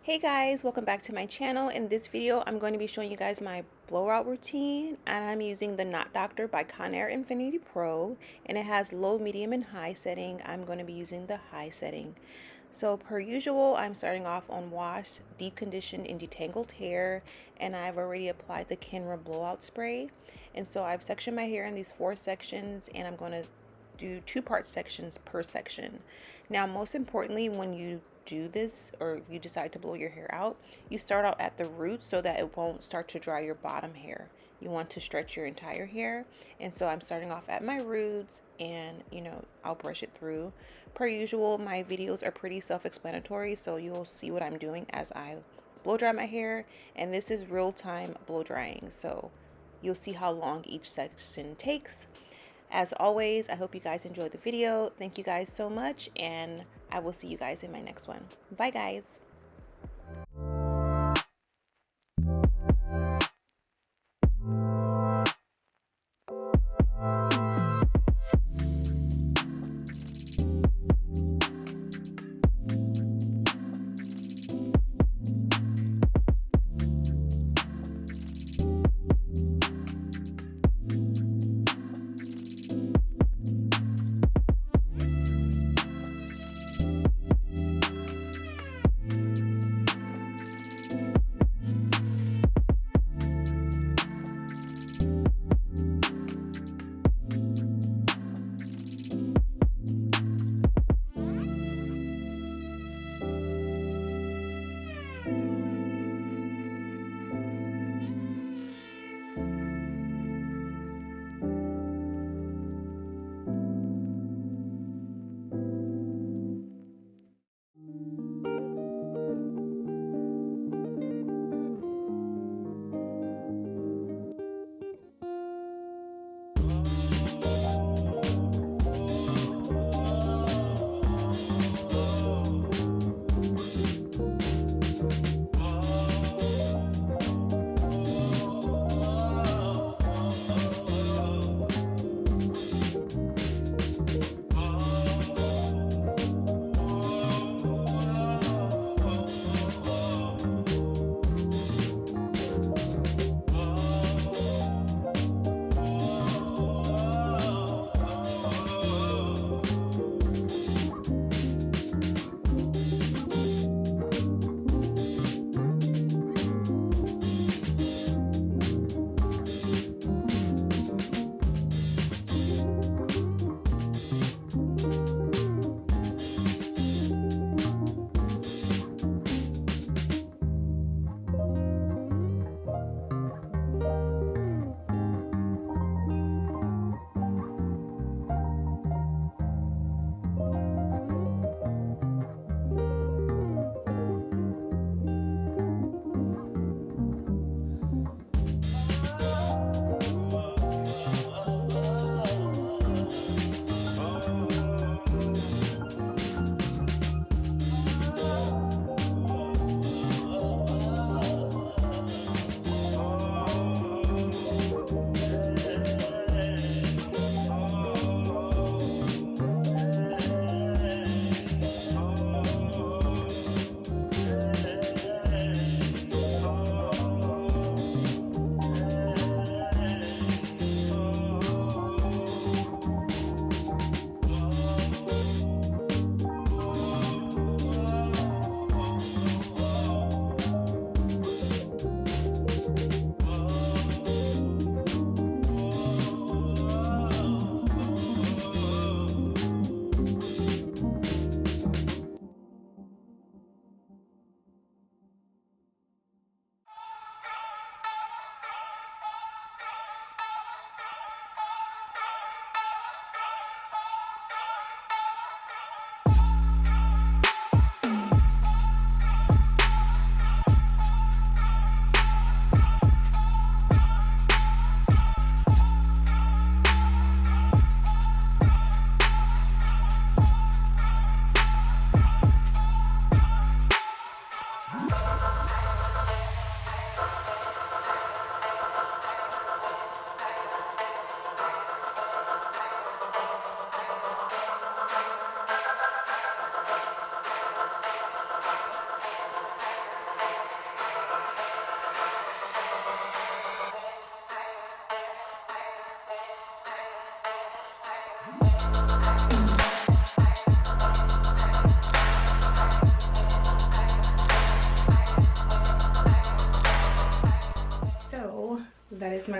Hey guys, welcome back to my channel. In this video, I'm going to be showing you guys my blowout routine, and I'm using the Knot Doctor by Conair Infinit Pro, and it has low, medium, and high setting. I'm going to be using the high setting. So per usual, I'm starting off on wash, deep conditioned, and detangled hair, and I've already applied the Kenra blowout spray. And so I've sectioned my hair in these 4 sections, and I'm going to do 2-part sections per section. Now, most importantly, when you do this or if you decide to blow your hair out, you start out at the roots so that it won't start to dry your bottom hair. You want to stretch your entire hair, and so I'm starting off at my roots, and I'll brush it through. Per usual, my videos are pretty self-explanatory, so you'll see what I'm doing as I blow dry my hair, and this is real-time blow drying, so you'll see how long each section takes. As always, I hope you guys enjoyed the video. Thank you guys so much, and I will see you guys in my next one. Bye, guys.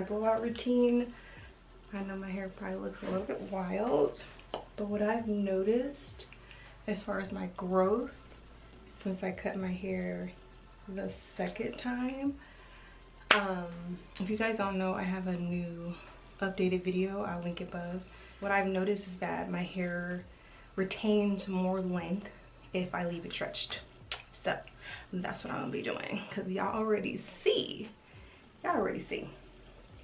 blowout routine. I know my hair probably looks a little bit wild, but what I've noticed as far as my growth since I cut my hair the second time, if you guys don't know, I have a new updated video, I'll link it above. What I've noticed is that my hair retains more length if I leave it stretched. So that's what I'm gonna be doing, because y'all already see.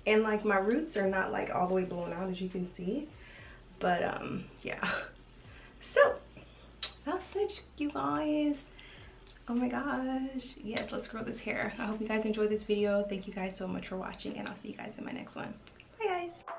And like my roots are not like all the way blown out, as you can see, but yeah. So that's it, you guys. Oh my gosh, yes, let's grow this hair. I hope you guys enjoyed this video. Thank you guys so much for watching, and I'll see you guys in my next one. Bye guys.